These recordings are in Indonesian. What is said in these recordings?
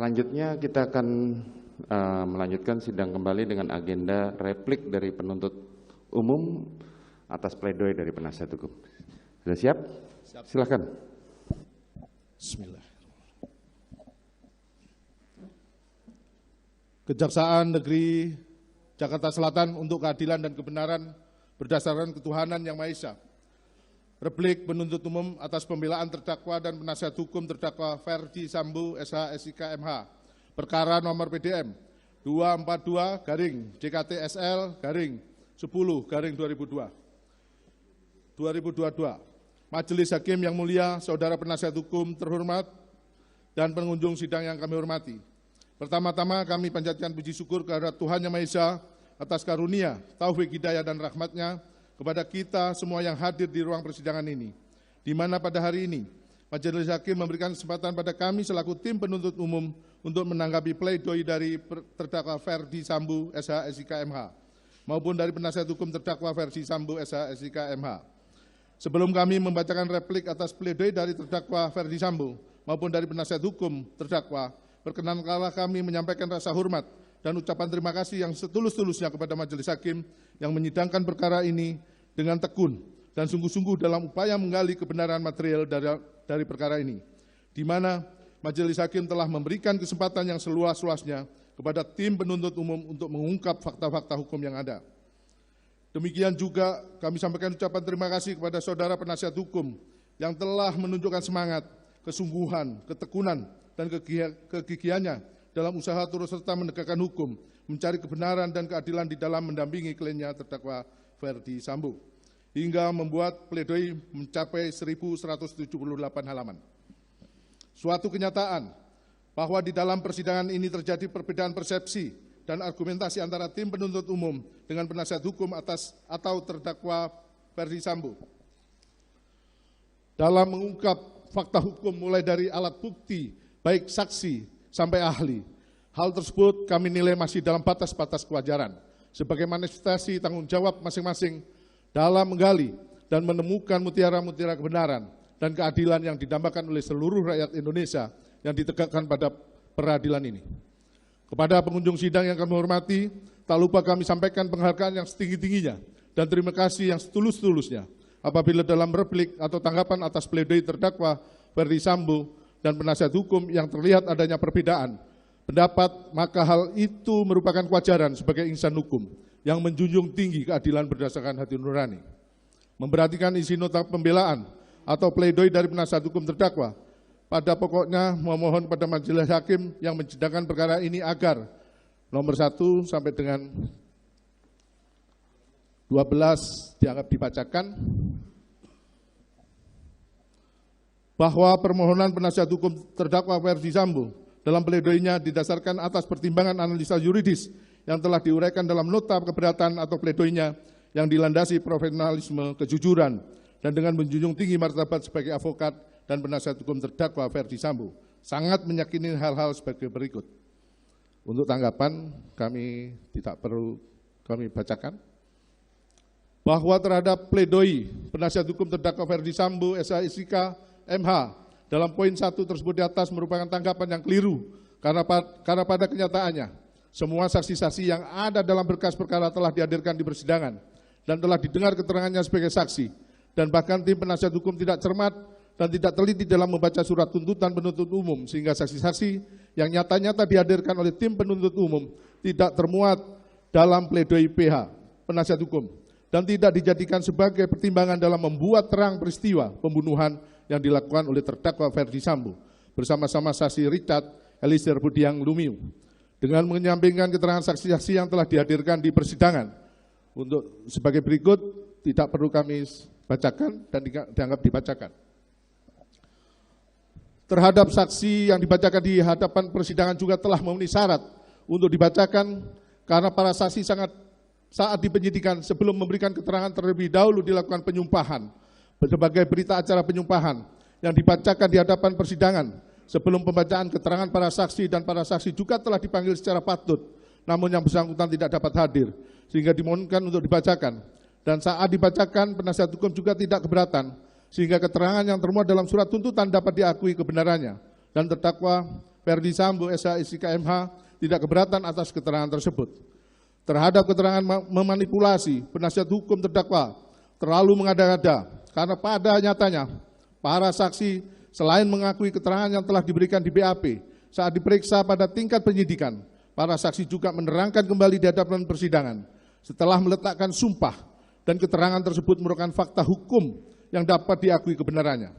Selanjutnya kita akan melanjutkan sidang kembali dengan agenda replik dari penuntut umum atas pledoi dari penasihat hukum. Sudah siap? Siap. Silakan. Bismillah. Kejaksaan Negeri Jakarta Selatan untuk keadilan dan kebenaran berdasarkan ketuhanan yang Maha Esa. Replik penuntut umum atas pembelaan terdakwa dan penasihat hukum terdakwa Ferdi Sambo SH SIK MH. Perkara nomor PDM 242-JKT-SL-10-2022. Majelis Hakim yang mulia, saudara penasihat hukum terhormat, dan pengunjung sidang yang kami hormati. Pertama-tama kami panjatkan puji syukur kehadirat Tuhan Yang Maha Esa atas karunia, taufik, hidayah, dan rahmat-Nya kepada kita semua yang hadir di ruang persidangan ini, di mana pada hari ini Majelis Hakim memberikan kesempatan pada kami selaku tim penuntut umum untuk menanggapi pledoi dari terdakwa Ferdi Sambo SH SIK MH maupun dari penasihat hukum terdakwa Ferdi Sambo SH SIK MH. Sebelum kami membacakan replik atas pledoi dari terdakwa Ferdi Sambo maupun dari penasihat hukum terdakwa, perkenankanlah kami menyampaikan rasa hormat dan ucapan terima kasih yang setulus-tulusnya kepada Majelis Hakim yang menyidangkan perkara ini dengan tekun dan sungguh-sungguh dalam upaya menggali kebenaran material dari perkara ini, di mana Majelis Hakim telah memberikan kesempatan yang seluas-luasnya kepada tim penuntut umum untuk mengungkap fakta-fakta hukum yang ada. Demikian juga kami sampaikan ucapan terima kasih kepada saudara penasihat hukum yang telah menunjukkan semangat, kesungguhan, ketekunan, dan kegigihannya dalam usaha turut serta menegakkan hukum, mencari kebenaran dan keadilan di dalam mendampingi kliennya terdakwa Ferdi Sambo, hingga membuat pledoi mencapai 1.178 halaman. Suatu kenyataan bahwa di dalam persidangan ini terjadi perbedaan persepsi dan argumentasi antara tim penuntut umum dengan penasihat hukum atas atau terdakwa Ferdi Sambo dalam mengungkap fakta hukum mulai dari alat bukti, baik saksi sampai ahli. Hal tersebut kami nilai masih dalam batas-batas kewajaran sebagai manifestasi tanggung jawab masing-masing dalam menggali dan menemukan mutiara-mutiara kebenaran dan keadilan yang didambakan oleh seluruh rakyat Indonesia yang ditegakkan pada peradilan ini. Kepada pengunjung sidang yang kami hormati, tak lupa kami sampaikan penghargaan yang setinggi-tingginya dan terima kasih yang setulus-tulusnya apabila dalam replik atau tanggapan atas pledoi terdakwa Ferdi Sambo dan penasihat hukum yang terlihat adanya perbedaan pendapat, maka hal itu merupakan kewajaran sebagai insan hukum yang menjunjung tinggi keadilan berdasarkan hati nurani. Memperhatikan isi nota pembelaan atau pledoi dari penasihat hukum terdakwa, pada pokoknya memohon kepada Majelis Hakim yang mensidangkan perkara ini agar nomor 1 sampai dengan 12 dianggap dibacakan, bahwa permohonan penasihat hukum terdakwa Ferdi Sambo dalam pledoinya didasarkan atas pertimbangan analisa yuridis yang telah diuraikan dalam nota keberatan atau pledoinya yang dilandasi profesionalisme, kejujuran, dan dengan menjunjung tinggi martabat sebagai advokat dan penasihat hukum terdakwa Ferdi Sambo sangat meyakini hal-hal sebagai berikut. Untuk tanggapan kami tidak perlu kami bacakan. Bahwa terhadap pledoi penasihat hukum terdakwa Ferdi Sambo SH SIK MH dalam poin 1 tersebut di atas merupakan tanggapan yang keliru karena pada kenyataannya semua saksi-saksi yang ada dalam berkas perkara telah dihadirkan di persidangan dan telah didengar keterangannya sebagai saksi, dan bahkan tim penasihat hukum tidak cermat dan tidak teliti dalam membaca surat tuntutan penuntut umum sehingga saksi-saksi yang nyata-nyata dihadirkan oleh tim penuntut umum tidak termuat dalam pledoi PH penasihat hukum dan tidak dijadikan sebagai pertimbangan dalam membuat terang peristiwa pembunuhan yang dilakukan oleh terdakwa Ferdi Sambo bersama-sama saksi Richard Eliezer Budiang Lumiu, dengan menyampingkan keterangan saksi-saksi yang telah dihadirkan di persidangan. Untuk sebagai berikut, tidak perlu kami bacakan dan dianggap dibacakan. Terhadap saksi yang dibacakan di hadapan persidangan juga telah memenuhi syarat untuk dibacakan karena para saksi saat di penyidikan sebelum memberikan keterangan terlebih dahulu dilakukan penyumpahan sebagai berita acara penyumpahan yang dibacakan di hadapan persidangan. Sebelum pembacaan keterangan para saksi dan para saksi juga telah dipanggil secara patut, namun yang bersangkutan tidak dapat hadir, sehingga dimohonkan untuk dibacakan. Dan saat dibacakan, penasihat hukum juga tidak keberatan, sehingga keterangan yang termuat dalam surat tuntutan dapat diakui kebenarannya. Dan terdakwa Ferdi Sambo SH/SIK/MH tidak keberatan atas keterangan tersebut. Terhadap keterangan memanipulasi, penasihat hukum terdakwa terlalu mengada-ngada karena pada nyatanya para saksi selain mengakui keterangan yang telah diberikan di BAP saat diperiksa pada tingkat penyidikan, para saksi juga menerangkan kembali di hadapan persidangan setelah meletakkan sumpah dan keterangan tersebut merupakan fakta hukum yang dapat diakui kebenarannya.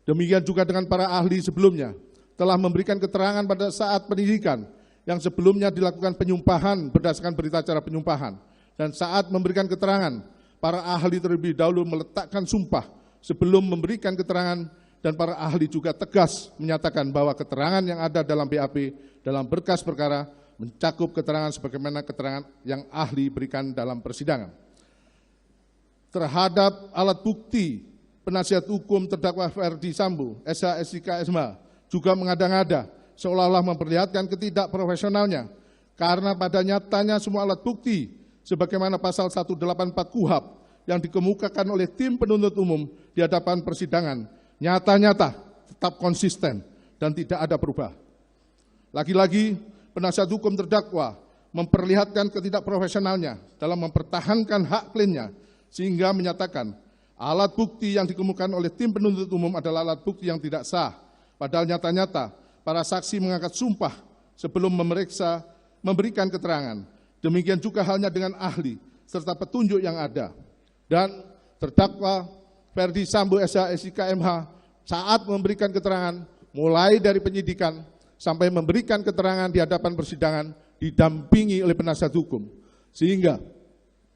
Demikian juga dengan para ahli sebelumnya telah memberikan keterangan pada saat penyidikan yang sebelumnya dilakukan penyumpahan berdasarkan berita acara penyumpahan, dan saat memberikan keterangan para ahli terlebih dahulu meletakkan sumpah sebelum memberikan keterangan, dan para ahli juga tegas menyatakan bahwa keterangan yang ada dalam BAP dalam berkas perkara mencakup keterangan sebagaimana keterangan yang ahli berikan dalam persidangan. Terhadap alat bukti, penasihat hukum terdakwa Ferdi Sambo SH/SIK/MH juga mengada-ngada seolah-olah memperlihatkan ketidakprofesionalnya karena pada nyatanya semua alat bukti sebagaimana pasal 184 KUHP yang dikemukakan oleh tim penuntut umum di hadapan persidangan nyata-nyata tetap konsisten dan tidak ada perubahan. Lagi-lagi penasihat hukum terdakwa memperlihatkan ketidakprofesionalnya dalam mempertahankan hak kliennya sehingga menyatakan alat bukti yang dikemukakan oleh tim penuntut umum adalah alat bukti yang tidak sah, padahal nyata-nyata para saksi mengangkat sumpah sebelum memberikan keterangan. Demikian juga halnya dengan ahli serta petunjuk yang ada. Dan terdakwa Ferdi Sambo SH/SIK/MH saat memberikan keterangan mulai dari penyidikan sampai memberikan keterangan di hadapan persidangan didampingi oleh penasihat hukum. Sehingga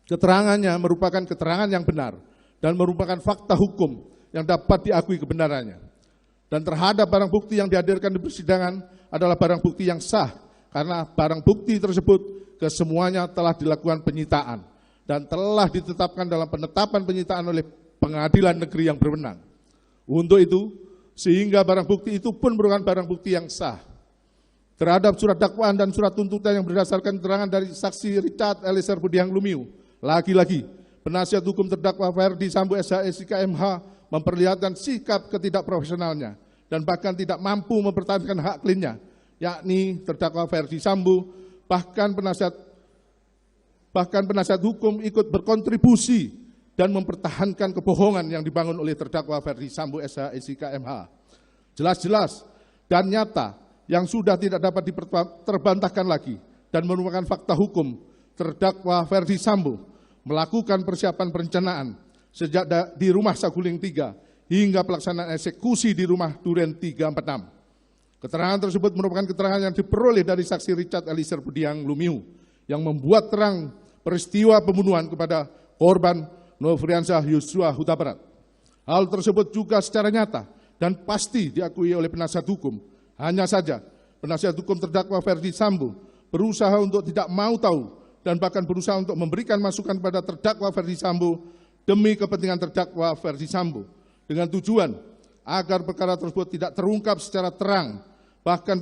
keterangannya merupakan keterangan yang benar dan merupakan fakta hukum yang dapat diakui kebenarannya. Dan terhadap barang bukti yang dihadirkan di persidangan adalah barang bukti yang sah karena barang bukti tersebut kesemuanya telah dilakukan penyitaan dan telah ditetapkan dalam penetapan penyitaan oleh pengadilan negeri yang berwenang. Untuk itu, sehingga barang bukti itu pun merupakan barang bukti yang sah. Terhadap surat dakwaan dan surat tuntutan yang berdasarkan keterangan dari saksi Richard Eliezer Budiang Lumiu, lagi-lagi penasihat hukum terdakwa Ferdi Sambo SH/SIK/MH memperlihatkan sikap ketidakprofesionalnya dan bahkan tidak mampu mempertahankan hak kliennya, yakni terdakwa Ferdi Sambo. Bahkan penasihat hukum ikut berkontribusi dan mempertahankan kebohongan yang dibangun oleh terdakwa Ferdi Sambo SH/SIK/MH. Jelas-jelas dan nyata yang sudah tidak dapat terbantahkan lagi dan merupakan fakta hukum, terdakwa Ferdi Sambo melakukan persiapan perencanaan sejak di rumah Saguling 3 hingga pelaksanaan eksekusi di rumah Duren 346. Keterangan tersebut merupakan keterangan yang diperoleh dari saksi Richard Eliezer Budiang Lumiu yang membuat terang peristiwa pembunuhan kepada korban Nofriansyah Yosua Huta Barat. Hal tersebut juga secara nyata dan pasti diakui oleh penasihat hukum. Hanya saja penasihat hukum terdakwa Ferdi Sambo berusaha untuk tidak mau tahu dan bahkan berusaha untuk memberikan masukan pada terdakwa Ferdi Sambo demi kepentingan terdakwa Ferdi Sambo dengan tujuan agar perkara tersebut tidak terungkap secara terang. Bahkan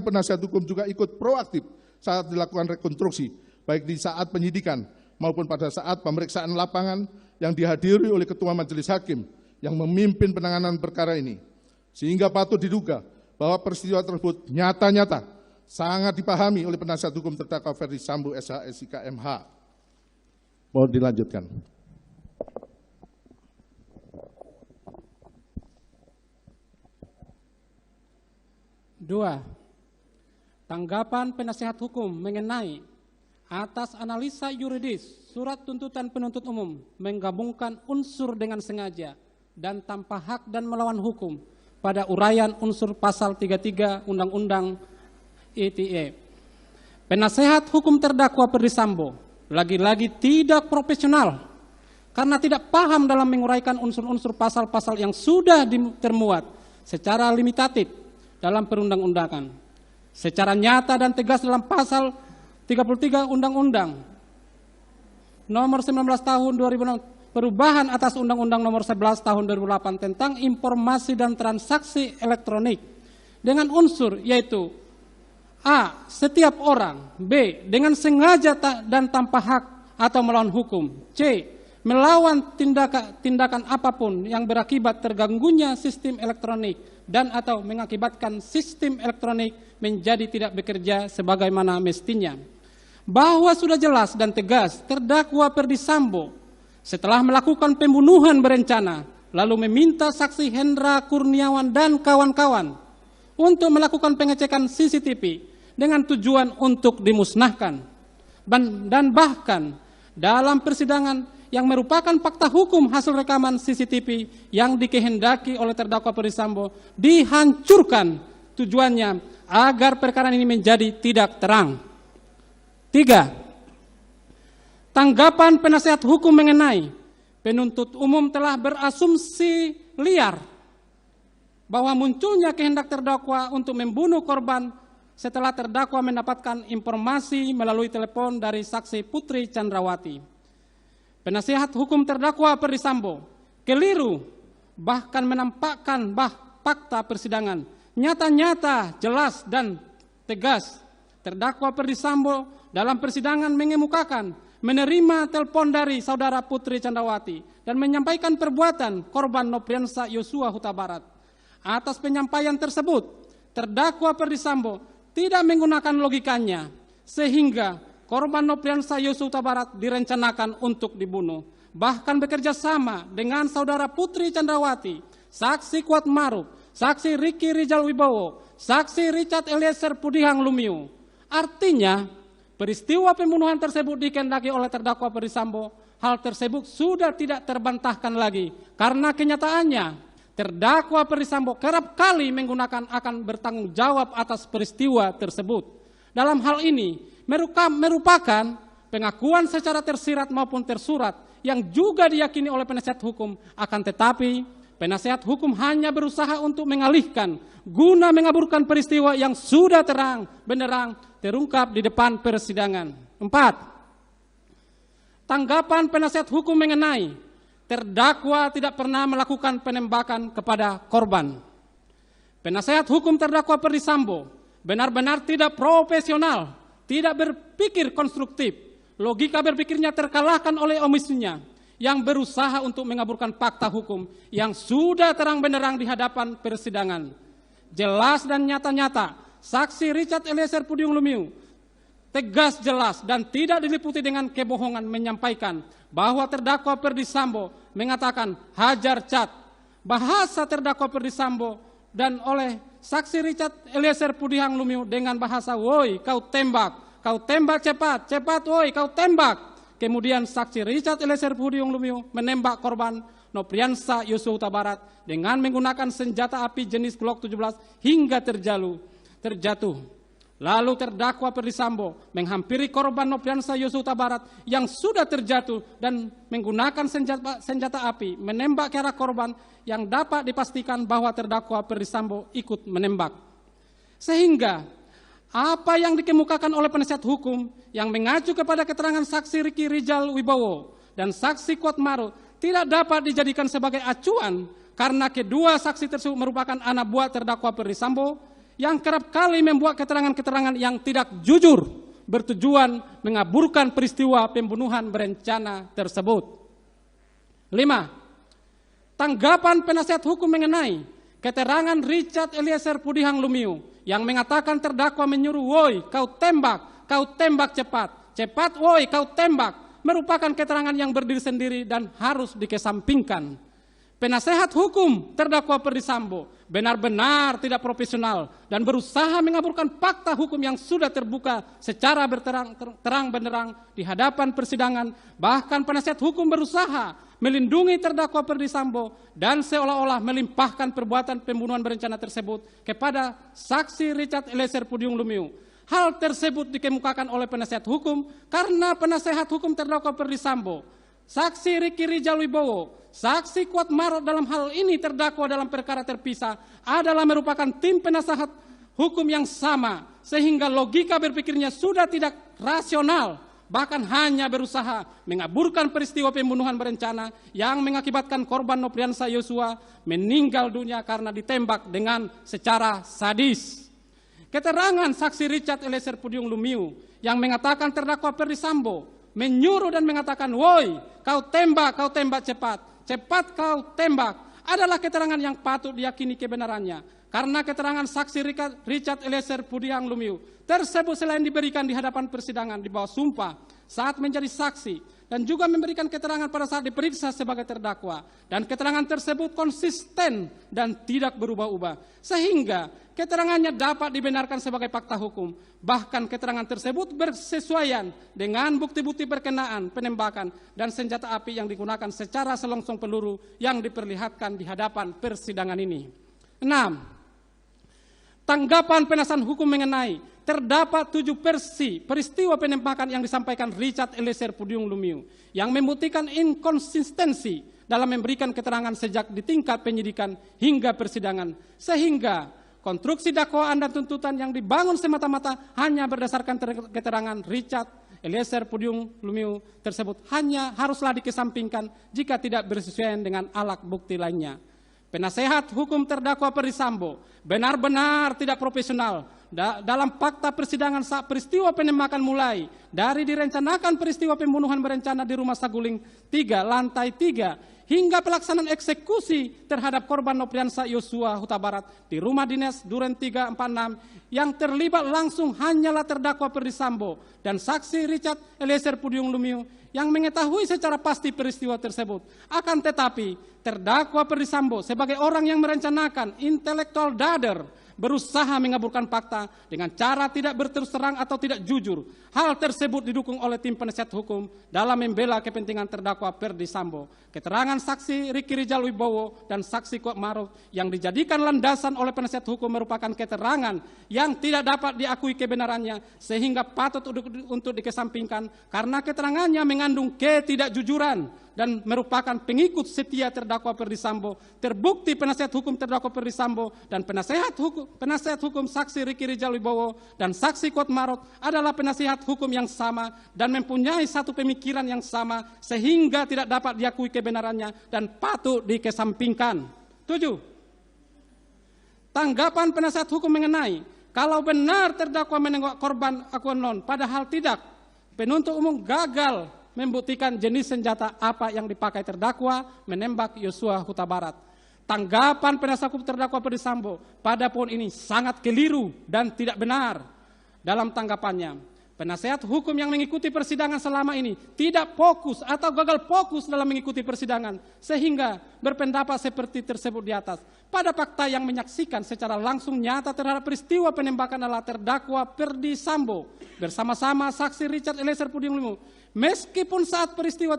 penasihat hukum juga ikut proaktif saat dilakukan rekonstruksi, baik di saat penyidikan maupun pada saat pemeriksaan lapangan yang dihadiri oleh Ketua Majelis Hakim yang memimpin penanganan perkara ini. Sehingga patut diduga bahwa peristiwa tersebut nyata-nyata sangat dipahami oleh penasihat hukum terdakwa Ferdi Sambo SH/SIK/MH. Mohon dilanjutkan. Dua, tanggapan penasihat hukum mengenai atas analisa yuridis surat tuntutan penuntut umum menggabungkan unsur dengan sengaja dan tanpa hak dan melawan hukum pada uraian unsur pasal 33 Undang-Undang ITE. Penasehat hukum terdakwa Ferdi Sambo lagi-lagi tidak profesional karena tidak paham dalam menguraikan unsur-unsur pasal-pasal yang sudah termuat secara limitatif dalam perundang-undangan. Secara nyata dan tegas dalam pasal 33 Undang-Undang nomor 19 tahun 2006 perubahan atas Undang-Undang nomor 11 tahun 2008 tentang informasi dan transaksi elektronik dengan unsur yaitu A. Setiap orang. B. Dengan sengaja dan tanpa hak atau melawan hukum. C. Melawan tindakan apapun yang berakibat terganggunya sistem elektronik dan atau mengakibatkan sistem elektronik menjadi tidak bekerja sebagaimana mestinya. Bahwa sudah jelas dan tegas terdakwa Ferdy Sambo setelah melakukan pembunuhan berencana lalu meminta saksi Hendra Kurniawan dan kawan-kawan untuk melakukan pengecekan CCTV dengan tujuan untuk dimusnahkan. Dan bahkan dalam persidangan yang merupakan fakta hukum hasil rekaman CCTV yang dikehendaki oleh terdakwa Ferdy Sambo dihancurkan, tujuannya agar perkara ini menjadi tidak terang. 3. Tanggapan penasihat hukum mengenai penuntut umum telah berasumsi liar bahwa munculnya kehendak terdakwa untuk membunuh korban setelah terdakwa mendapatkan informasi melalui telepon dari saksi Putri Chandrawati. Penasihat hukum terdakwa Ferdy Sambo keliru bahkan menampakkan fakta persidangan nyata-nyata, jelas dan tegas. Terdakwa Ferdy Sambo dalam persidangan mengemukakan menerima telepon dari saudara Putri Chandrawati dan menyampaikan perbuatan korban Nopriansa Yosua Huta Barat. Atas penyampaian tersebut, terdakwa Ferdy Sambo tidak menggunakan logikanya sehingga korban Nopriansa Yosua Huta Barat direncanakan untuk dibunuh. Bahkan bekerja sama dengan saudara Putri Chandrawati, saksi Kuat Maruf, saksi Ricky Rijal Wibowo, saksi Richard Eliezer Pudihang Lumiu. Artinya, peristiwa pembunuhan tersebut dikehendaki oleh terdakwa Ferdy Sambo. Hal tersebut sudah tidak terbantahkan lagi karena kenyataannya terdakwa Ferdy Sambo kerap kali menggunakan akan bertanggung jawab atas peristiwa tersebut. Dalam hal ini merupakan pengakuan secara tersirat maupun tersurat yang juga diyakini oleh penasihat hukum. Akan tetapi penasihat hukum hanya berusaha untuk mengalihkan guna mengaburkan peristiwa yang sudah terang benderang terungkap di depan persidangan. 4. Tanggapan penasihat hukum mengenai terdakwa tidak pernah melakukan penembakan kepada korban. Penasihat hukum terdakwa Ferdy Sambo benar-benar tidak profesional, tidak berpikir konstruktif. Logika berpikirnya terkalahkan oleh omisinya yang berusaha untuk mengaburkan fakta hukum yang sudah terang benderang di hadapan persidangan. Jelas dan nyata-nyata saksi Richard Eliezer Pudihang Lumiu tegas, jelas, dan tidak diliputi dengan kebohongan menyampaikan bahwa terdakwa Ferdy Sambo mengatakan hajar cat. Bahasa terdakwa Ferdy Sambo dan oleh saksi Richard Eliezer Pudihang Lumiu dengan bahasa woi kau tembak cepat, cepat woi kau tembak. Kemudian saksi Richard Eliezer Pudihang Lumiu menembak korban Nopriansa Yosua Huta Barat dengan menggunakan senjata api jenis Glock 17 hingga terjatuh. Lalu terdakwa Ferdy Sambo menghampiri korban Nopriansa Yosua Huta Barat yang sudah terjatuh dan menggunakan senjata api menembak ke arah korban yang dapat dipastikan bahwa terdakwa Ferdy Sambo ikut menembak. Sehingga apa yang dikemukakan oleh penasihat hukum yang mengacu kepada keterangan saksi Ricky Rijal Wibowo dan saksi Kuat Maruf tidak dapat dijadikan sebagai acuan karena kedua saksi tersebut merupakan anak buah terdakwa Ferdy Sambo yang kerap kali membuat keterangan-keterangan yang tidak jujur bertujuan mengaburkan peristiwa pembunuhan berencana tersebut. 5. Tanggapan penasihat hukum mengenai keterangan Richard Eliezer Pudihang Lumiu yang mengatakan terdakwa menyuruh woi kau tembak cepat, cepat woi kau tembak, merupakan keterangan yang berdiri sendiri dan harus dikesampingkan. Penasehat hukum terdakwa Ferdy Sambo benar-benar tidak profesional dan berusaha mengaburkan fakta hukum yang sudah terbuka secara terang benderang di hadapan persidangan. Bahkan penasihat hukum berusaha melindungi terdakwa Ferdy Sambo dan seolah-olah melimpahkan perbuatan pembunuhan berencana tersebut kepada saksi Richard Eliezer Pudihang Lumiu. Hal tersebut dikemukakan oleh penasihat hukum karena penasihat hukum terdakwa Ferdy Sambo, saksi Ricky Rijal Wibowo, saksi Kuat Maruf dalam hal ini terdakwa dalam perkara terpisah adalah merupakan tim penasehat hukum yang sama, sehingga logika berpikirnya sudah tidak rasional, bahkan hanya berusaha mengaburkan peristiwa pembunuhan berencana yang mengakibatkan korban Nopriansa Yosua meninggal dunia karena ditembak dengan secara sadis. Keterangan saksi Richard Eliezer Pudihang Lumiu yang mengatakan terdakwa Ferdy Sambo menyuruh dan mengatakan, woi kau tembak cepat, cepat kau tembak, adalah keterangan yang patut diyakini kebenarannya. Karena keterangan saksi Richard Eliezer Pudiang Lumiu tersebut selain diberikan di hadapan persidangan di bawah sumpah saat menjadi saksi, dan juga memberikan keterangan pada saat diperiksa sebagai terdakwa, dan keterangan tersebut konsisten dan tidak berubah-ubah, sehingga keterangannya dapat dibenarkan sebagai fakta hukum. Bahkan keterangan tersebut bersesuaian dengan bukti-bukti berkenaan penembakan dan senjata api yang digunakan secara selongsong peluru yang diperlihatkan di hadapan persidangan ini. 6. Tanggapan penasihat hukum mengenai terdapat 7 versi peristiwa penembakan yang disampaikan Richard Eliezer Pudiang Lumiu yang membuktikan inkonsistensi dalam memberikan keterangan sejak di tingkat penyidikan hingga persidangan, sehingga konstruksi dakwaan dan tuntutan yang dibangun semata-mata hanya berdasarkan keterangan Richard Eliezer Pudiang Lumiu tersebut hanya haruslah dikesampingkan jika tidak bersesuaian dengan alat bukti lainnya. Penasehat hukum terdakwa Ferdy Sambo benar-benar tidak profesional dalam fakta persidangan saat peristiwa penembakan mulai dari direncanakan peristiwa pembunuhan berencana di Rumah Saguling 3 lantai 3 hingga pelaksanaan eksekusi terhadap korban Nopriansa Yosua Huta Barat di rumah dinas Duren 346 yang terlibat langsung hanyalah terdakwa Ferdy Sambo dan saksi Richard Eliezer Pudiang Lumiu yang mengetahui secara pasti peristiwa tersebut. Akan tetapi terdakwa Ferdy Sambo sebagai orang yang merencanakan intelektual dader berusaha mengaburkan fakta dengan cara tidak berterus terang atau tidak jujur. Hal tersebut didukung oleh tim penasihat hukum dalam membela kepentingan terdakwa Ferdy Sambo. Keterangan saksi Riki Rijal Wibowo dan saksi Kuat Maruf yang dijadikan landasan oleh penasihat hukum merupakan keterangan yang tidak dapat diakui kebenarannya sehingga patut untuk dikesampingkan karena keterangannya mengandung ketidakjujuran dan merupakan pengikut setia terdakwa Ferdy Sambo. Terbukti penasihat hukum terdakwa Ferdy Sambo dan penasihat hukum saksi Riki Rijal Wibowo dan saksi Kuat Maruf adalah penasihat hukum yang sama dan mempunyai satu pemikiran yang sama sehingga tidak dapat diakui kebenarannya dan patut dikesampingkan. 7. Tanggapan penasihat hukum mengenai kalau benar terdakwa menengok korban akuanon padahal tidak, penuntut umum gagal membuktikan jenis senjata apa yang dipakai terdakwa menembak Yosua Huta Barat. Tanggapan penasihat hukum terdakwa Ferdy Sambo pada poin ini sangat keliru dan tidak benar. Dalam tanggapannya, penasihat hukum yang mengikuti persidangan selama ini tidak fokus atau gagal fokus dalam mengikuti persidangan sehingga berpendapat seperti tersebut di atas. Pada fakta yang menyaksikan secara langsung nyata terhadap peristiwa penembakan adalah terdakwa Ferdy Sambo bersama-sama saksi Richard Eliezer Pudiang Lumiu. Meskipun saat peristiwa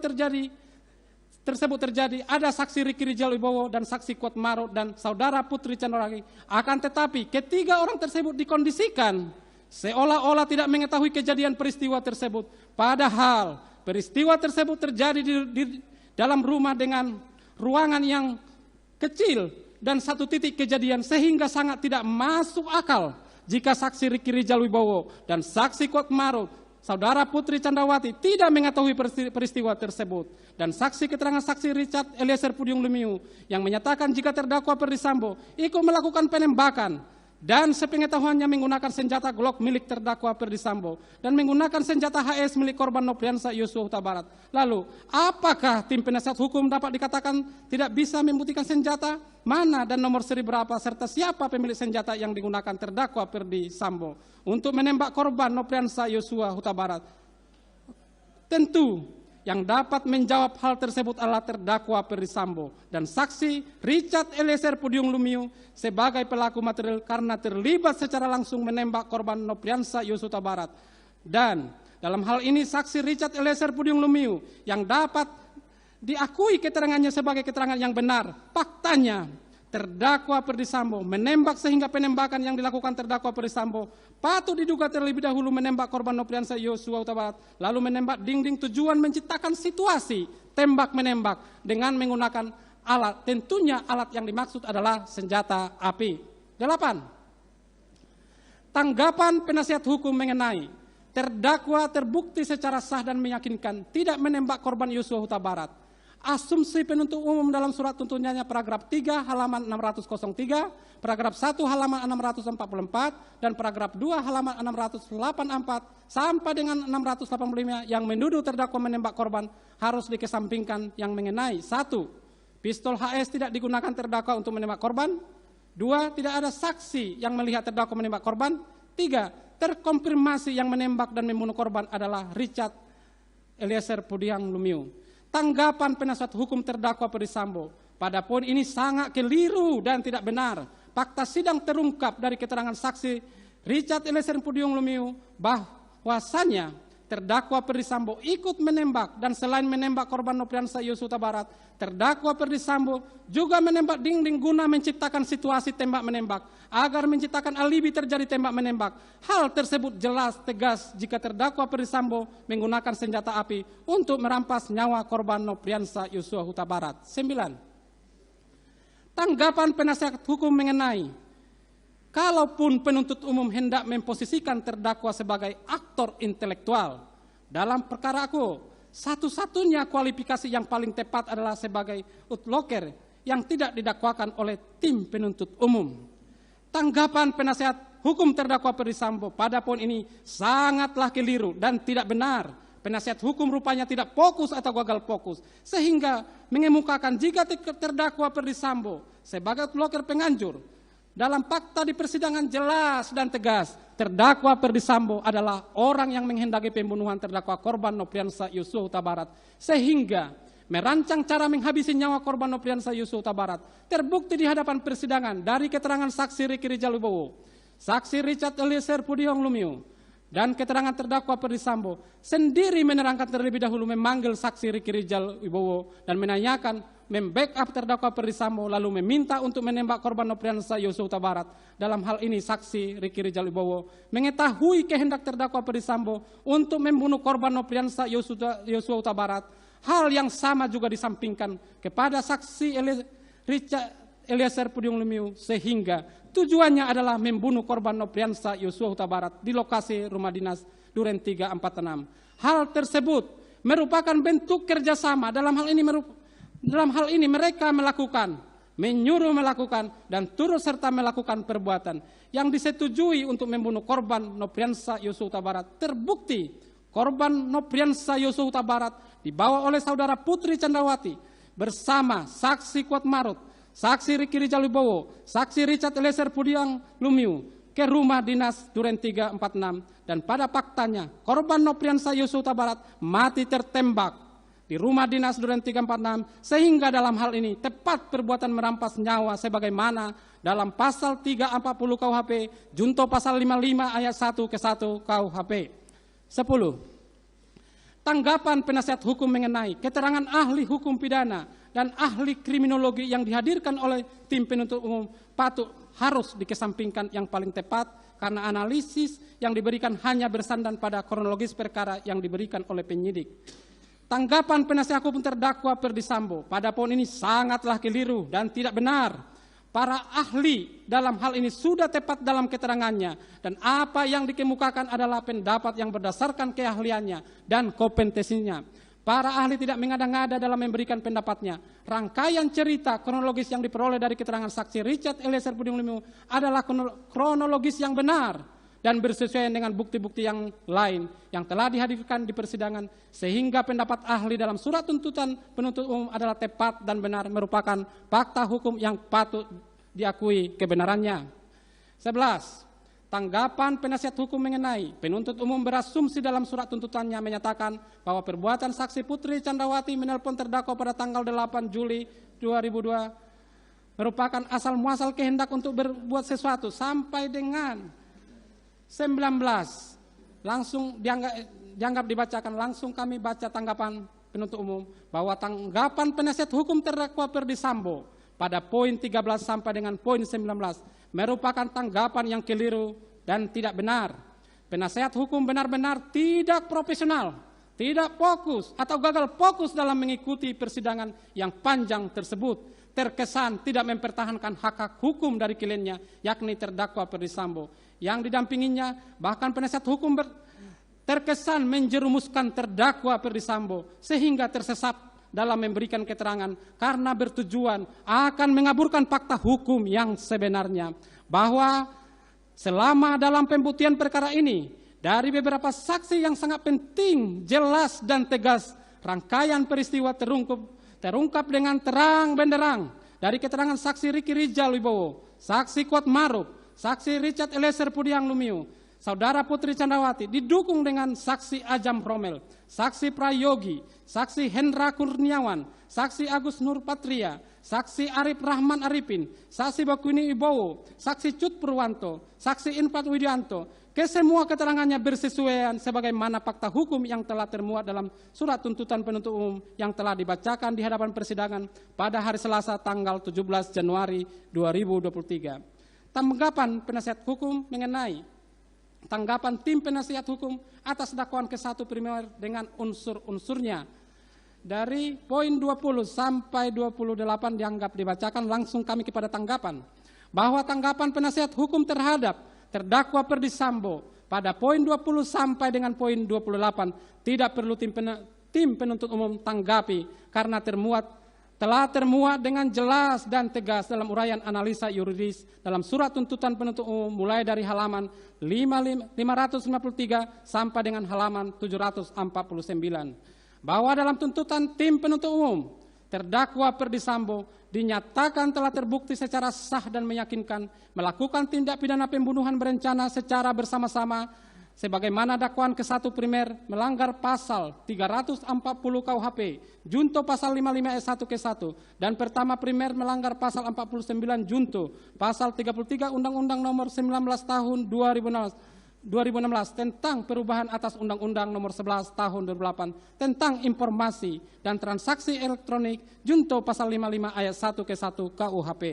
tersebut terjadi ada saksi Riki Rijal Wibowo dan saksi Kuat Maruf dan saudara Putri Chandrawati, akan tetapi ketiga orang tersebut dikondisikan seolah-olah tidak mengetahui kejadian peristiwa tersebut. Padahal peristiwa tersebut terjadi di dalam rumah dengan ruangan yang kecil dan satu titik kejadian sehingga sangat tidak masuk akal jika saksi Riki Rijal Wibowo dan saksi Kuat Maruf, saudara Putri Chandrawati tidak mengetahui peristiwa tersebut. Dan saksi keterangan saksi Richard Eliezer Pudiang Lumiu yang menyatakan jika terdakwa Ferdy Sambo ikut melakukan penembakan dan sepengetahuannya menggunakan senjata Glock milik terdakwa Ferdy Sambo dan menggunakan senjata HS milik korban Nopriansa Yosua Huta Barat. Lalu, apakah tim penasihat hukum dapat dikatakan tidak bisa membuktikan senjata mana dan nomor seri berapa serta siapa pemilik senjata yang digunakan terdakwa Ferdy Sambo untuk menembak korban Nopriansa Yosua Huta Barat? Tentu yang dapat menjawab hal tersebut adalah terdakwa Ferdy Sambo dan saksi Richard Eliezer Pudiang Lumiu sebagai pelaku material karena terlibat secara langsung menembak korban Nopriansa Yosua Huta Barat. Dan dalam hal ini saksi Richard Eliezer Pudiang Lumiu yang dapat diakui keterangannya sebagai keterangan yang benar. Faktanya terdakwa Ferdy Sambo menembak sehingga penembakan yang dilakukan terdakwa Ferdy Sambo patut diduga terlebih dahulu menembak korban Nopriansa Yosua Huta Barat, lalu menembak dinding tujuan menciptakan situasi tembak-menembak dengan menggunakan alat. Tentunya alat yang dimaksud adalah senjata api. 8. Tanggapan penasihat hukum mengenai terdakwa terbukti secara sah dan meyakinkan tidak menembak korban Yosua Huta Barat. Asumsi penuntut umum dalam surat tuntutannya paragraf 3 halaman 603, paragraf 1 halaman 644, dan paragraf 2 halaman 684 sampai dengan 685 yang menuduh terdakwa menembak korban harus dikesampingkan yang mengenai 1. Pistol HS tidak digunakan terdakwa untuk menembak korban. 2. Tidak ada saksi yang melihat terdakwa menembak korban. 3. Terkonfirmasi yang menembak dan membunuh korban adalah Richard Eliezer Pudiang Lumiu. Tanggapan penasihat hukum terdakwa Perdisambo pada poin ini sangat keliru dan tidak benar. Fakta sidang terungkap dari keterangan saksi Richard Eliezer Pudiang Lumiu bahwasanya terdakwa Perdisambo ikut menembak dan selain menembak korban Nopriansah Yosua Huta Barat, terdakwa Perdisambo juga menembak dinding guna menciptakan situasi tembak-menembak agar menciptakan alibi terjadi tembak-menembak. Hal tersebut jelas tegas jika terdakwa Perdisambo menggunakan senjata api untuk merampas nyawa korban Nopriansah Yosua Huta Barat. 9. Tanggapan penasihat hukum mengenai kalaupun penuntut umum hendak memposisikan terdakwa sebagai aktor intelektual dalam perkara aku, satu-satunya kualifikasi yang paling tepat adalah sebagai outlocker yang tidak didakwakan oleh tim penuntut umum. Tanggapan penasihat hukum terdakwa Perdisambo pada poin ini sangatlah keliru dan tidak benar. Penasihat hukum rupanya tidak fokus atau gagal fokus, sehingga mengemukakan jika terdakwa Perdisambo sebagai outlocker penganjur. Dalam fakta di persidangan jelas dan tegas, terdakwa Perdisambo adalah orang yang menghendaki pembunuhan terdakwa korban Nopriansah Yosua Huta Barat, sehingga merancang cara menghabisi nyawa korban Nopriansah Yosua Huta Barat. Terbukti di hadapan persidangan dari keterangan saksi Ricky Rijal Wibowo, saksi Richard Eliezer Pudiang Lumiu, dan keterangan terdakwa Perdisambo sendiri menerangkan terlebih dahulu memanggil saksi Ricky Rijal Wibowo dan menanyakan membackup terdakwa Perdisambo lalu meminta untuk menembak korban Nopriansah Yosua Huta Barat. Dalam hal ini saksi Ricky Rijal Wibowo mengetahui kehendak terdakwa Perdisambo untuk membunuh korban Nopriansah Yosua Huta Barat. Hal yang sama juga disampingkan kepada saksi Richard Eliezer Pudiang Lumiu, sehingga tujuannya adalah membunuh korban Nopriansah Yosua Huta Barat di lokasi rumah dinas Duren 346. Hal tersebut merupakan bentuk kerjasama. Dalam hal ini mereka melakukan, menyuruh melakukan, dan turut serta melakukan perbuatan yang disetujui untuk membunuh korban Nopriansah Yosua Huta Barat. Terbukti korban Nopriansah Yosua Huta Barat dibawa oleh saudara Putri Candrawati bersama saksi Kuatmaruf, saksi Ricky Rijal Wibowo, saksi Richard Eliezer Pudiang Lumiu ke rumah dinas Duren 346, dan pada faktanya korban Nopriansah Yosua Huta Barat mati tertembak di rumah dinas Duren 346, sehingga dalam hal ini tepat perbuatan merampas nyawa sebagaimana dalam pasal 340 KUHP junto pasal 55 ayat 1 ke 1 KUHP. 10. Tanggapan penasihat hukum mengenai keterangan ahli hukum pidana dan ahli kriminologi yang dihadirkan oleh tim penuntut umum harus dikesampingkan yang paling tepat karena analisis yang diberikan hanya bersandar pada kronologis perkara yang diberikan oleh penyidik. Tanggapan penasihat hukum terdakwa Perdisambo pada poin ini sangatlah keliru dan tidak benar. Para ahli dalam hal ini sudah tepat dalam keterangannya dan apa yang dikemukakan adalah pendapat yang berdasarkan keahliannya dan kompetensinya. Para ahli tidak mengada-ngada dalam memberikan pendapatnya. Rangkaian cerita kronologis yang diperoleh dari keterangan saksi Richard Eliezer Pudiang Lumiu adalah kronologis yang benar dan bersesuaian dengan bukti-bukti yang lain yang telah dihadirkan di persidangan, sehingga pendapat ahli dalam surat tuntutan penuntut umum adalah tepat dan benar, merupakan fakta hukum yang patut diakui kebenarannya. 11. Tanggapan penasihat hukum mengenai penuntut umum berasumsi dalam surat tuntutannya menyatakan bahwa perbuatan saksi Putri Candrawati menelpon terdakwa pada tanggal 8 Juli 2002 merupakan asal muasal kehendak untuk berbuat sesuatu sampai dengan 19. Langsung dianggap dibacakan. Langsung kami baca tanggapan penuntut umum bahwa tanggapan penasihat hukum terdakwa Perdisambo pada poin 13 sampai dengan poin 19 merupakan tanggapan yang keliru dan tidak benar. Penasihat hukum benar-benar tidak profesional, tidak fokus atau gagal fokus dalam mengikuti persidangan yang panjang tersebut. Terkesan tidak mempertahankan hak hukum dari kliennya, yakni terdakwa Perdisambo. Yang didampinginya, bahkan penasihat hukum terkesan menjerumuskan terdakwa Perdisambo sehingga tersesat dalam memberikan keterangan karena bertujuan akan mengaburkan fakta hukum yang sebenarnya. Bahwa selama dalam pembuktian perkara ini, dari beberapa saksi yang sangat penting, jelas dan tegas, rangkaian peristiwa terungkap dengan terang benderang dari keterangan saksi Riki Rijal Wibowo, saksi Kuat Maruf, saksi Richard Eliezer Pudiang Lumiu, Saudara Putri Candrawati, didukung dengan saksi Ajam Promel, saksi Prayogi, saksi Hendra Kurniawan, saksi Agus Nur Patria, saksi Arif Rahman Arifin, saksi Bakwini Wibowo, saksi Cut Purwanto, saksi Infat Widianto, kesemua keterangannya bersesuaian sebagaimana fakta hukum yang telah termuat dalam surat tuntutan penuntut umum yang telah dibacakan di hadapan persidangan pada hari Selasa tanggal 17 Januari 2023. Tanggapan penasihat hukum mengenai tanggapan tim penasihat hukum atas dakwaan ke-1 primer dengan unsur-unsurnya. Dari poin 20 sampai 28 dianggap dibacakan, langsung kami kepada tanggapan. Bahwa tanggapan penasihat hukum terhadap terdakwa Ferdi Sambo pada poin 20 sampai dengan poin 28 tidak perlu tim penuntut umum tanggapi karena telah termuat dengan jelas dan tegas dalam uraian analisa yuridis dalam surat tuntutan penuntut umum mulai dari halaman 553 sampai dengan halaman 749. Bahwa dalam tuntutan tim penuntut umum, terdakwa Ferdi Sambo dinyatakan telah terbukti secara sah dan meyakinkan melakukan tindak pidana pembunuhan berencana secara bersama-sama sebagaimana dakwaan ke-1 primer melanggar pasal 340 KUHP, junto pasal 55 ayat 1 ke-1, dan pertama primer melanggar pasal 49 junto pasal 33 Undang-Undang Nomor 19 Tahun 2016 tentang perubahan atas Undang-Undang Nomor 11 Tahun 2008 tentang informasi dan transaksi elektronik junto pasal 55 ayat 1 ke-1 KUHP.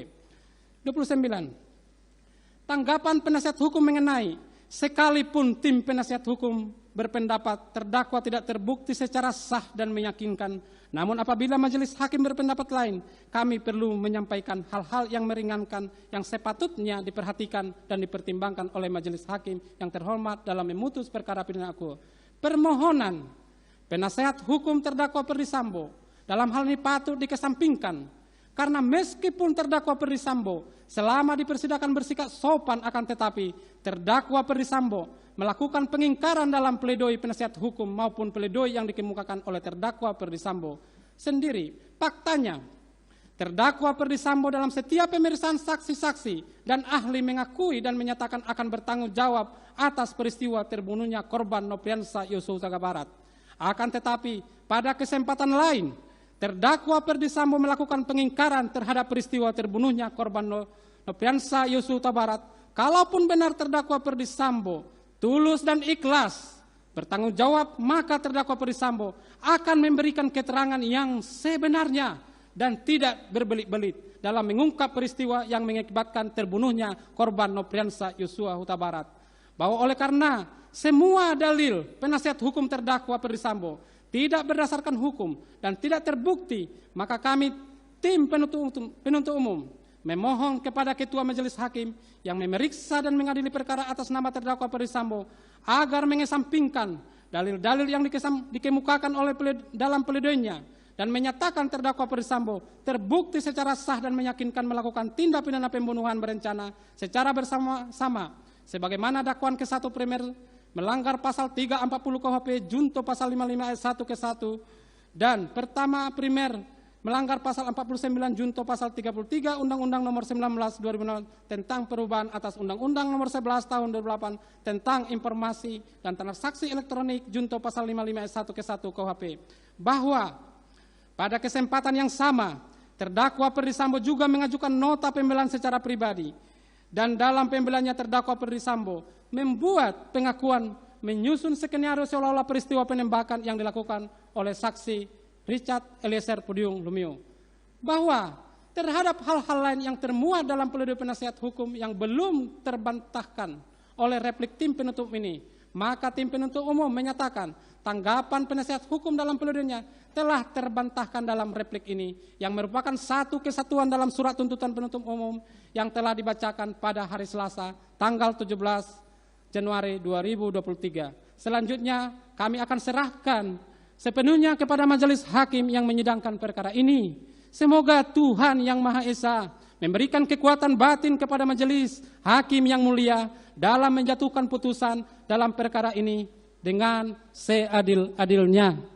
29. Tanggapan penasihat hukum mengenai sekalipun tim penasihat hukum berpendapat terdakwa tidak terbukti secara sah dan meyakinkan, namun apabila majelis hakim berpendapat lain, kami perlu menyampaikan hal-hal yang meringankan yang sepatutnya diperhatikan dan dipertimbangkan oleh majelis hakim yang terhormat dalam memutus perkara pidana aku. Permohonan penasehat hukum terdakwa Ferdi Sambo dalam hal ini patut dikesampingkan karena meskipun terdakwa Ferdi Sambo selama di persidangan bersikap sopan, akan tetapi terdakwa Ferdi Sambo melakukan pengingkaran dalam pledoi penasihat hukum maupun pledoi yang dikemukakan oleh terdakwa Ferdi Sambo sendiri. Faktanya, terdakwa Ferdi Sambo dalam setiap pemeriksaan saksi-saksi dan ahli mengakui dan menyatakan akan bertanggung jawab atas peristiwa terbunuhnya korban Nopriansa Yosua Huta Barat. Akan tetapi, pada kesempatan lain, terdakwa Ferdi Sambo melakukan pengingkaran terhadap peristiwa terbunuhnya korban Nopriansa Yosua Huta Barat. Kalaupun benar terdakwa Ferdi Sambo tulus dan ikhlas bertanggung jawab, maka terdakwa Ferdi Sambo akan memberikan keterangan yang sebenarnya dan tidak berbelit-belit dalam mengungkap peristiwa yang mengakibatkan terbunuhnya korban Nopriansa Yosua Huta Barat. Bahwa oleh karena semua dalil penasihat hukum terdakwa Ferdi Sambo tidak berdasarkan hukum dan tidak terbukti, maka kami tim penuntut umum memohon kepada Ketua Majelis Hakim yang memeriksa dan mengadili perkara atas nama terdakwa Ferdi Sambo agar mengesampingkan dalil-dalil yang dikemukakan oleh dalam pledoinya dan menyatakan terdakwa Ferdi Sambo terbukti secara sah dan meyakinkan melakukan tindak pidana pembunuhan berencana secara bersama-sama sebagaimana dakwaan ke-1 primer melanggar pasal 340 KUHP junto pasal 55 ayat 1 ke-1 dan pertama primer melanggar pasal 49 junto pasal 33 Undang-Undang Nomor 19 2006 tentang perubahan atas Undang-Undang Nomor 11 Tahun 2008 tentang informasi dan transaksi elektronik junto pasal 55 ayat 1 ke-1 KUHP. Bahwa pada kesempatan yang sama terdakwa Ferdi Sambo juga mengajukan nota pembelaan secara pribadi dan dalam pembelaannya terdakwa Ferdi Sambo membuat pengakuan menyusun skenario seolah-olah peristiwa penembakan yang dilakukan oleh saksi Richard Eliezer Pudiang Lumiu. Bahwa terhadap hal-hal lain yang termuat dalam pledoi penasihat hukum yang belum terbantahkan oleh replik tim penuntut ini, maka tim penuntut umum menyatakan tanggapan penasihat hukum dalam pledoinya telah terbantahkan dalam replik ini yang merupakan satu kesatuan dalam surat tuntutan penuntut umum yang telah dibacakan pada hari Selasa tanggal 17 Januari 2023. Selanjutnya kami akan serahkan sepenuhnya kepada majelis hakim yang menyidangkan perkara ini. Semoga Tuhan Yang Maha Esa memberikan kekuatan batin kepada majelis hakim yang mulia dalam menjatuhkan putusan dalam perkara ini dengan seadil-adilnya.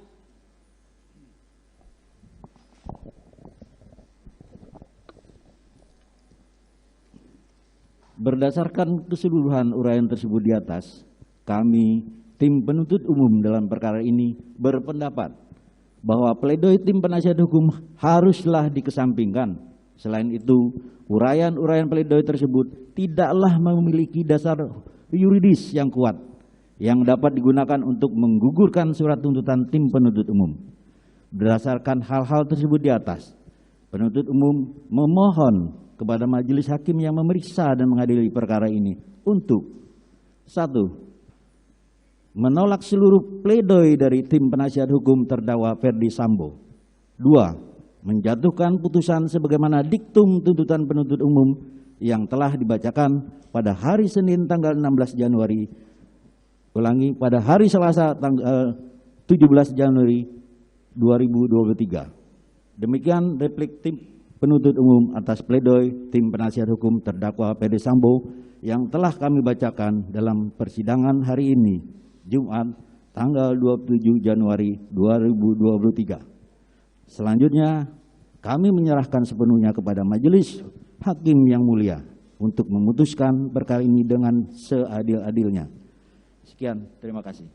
Berdasarkan keseluruhan uraian tersebut di atas, kami, tim penuntut umum dalam perkara ini berpendapat bahwa pledoi tim penasihat hukum haruslah dikesampingkan. Selain itu, uraian-uraian pledoi tersebut tidaklah memiliki dasar yuridis yang kuat yang dapat digunakan untuk menggugurkan surat tuntutan tim penuntut umum. Berdasarkan hal-hal tersebut di atas, penuntut umum memohon kepada majelis hakim yang memeriksa dan mengadili perkara ini untuk 1. Menolak seluruh pledoi dari tim penasihat hukum terdakwa Ferdi Sambo. 2. Menjatuhkan putusan sebagaimana diktum tuntutan penuntut umum yang telah dibacakan pada hari Senin tanggal 16 Januari, pada hari Selasa tanggal 17 Januari 2023. Demikian replik tim penuntut umum atas pledoi tim penasihat hukum terdakwa Ferdi Sambo yang telah kami bacakan dalam persidangan hari ini, Jumat tanggal 27 Januari 2023. Selanjutnya, kami menyerahkan sepenuhnya kepada majelis hakim yang mulia untuk memutuskan perkara ini dengan seadil-adilnya. Sekian, terima kasih.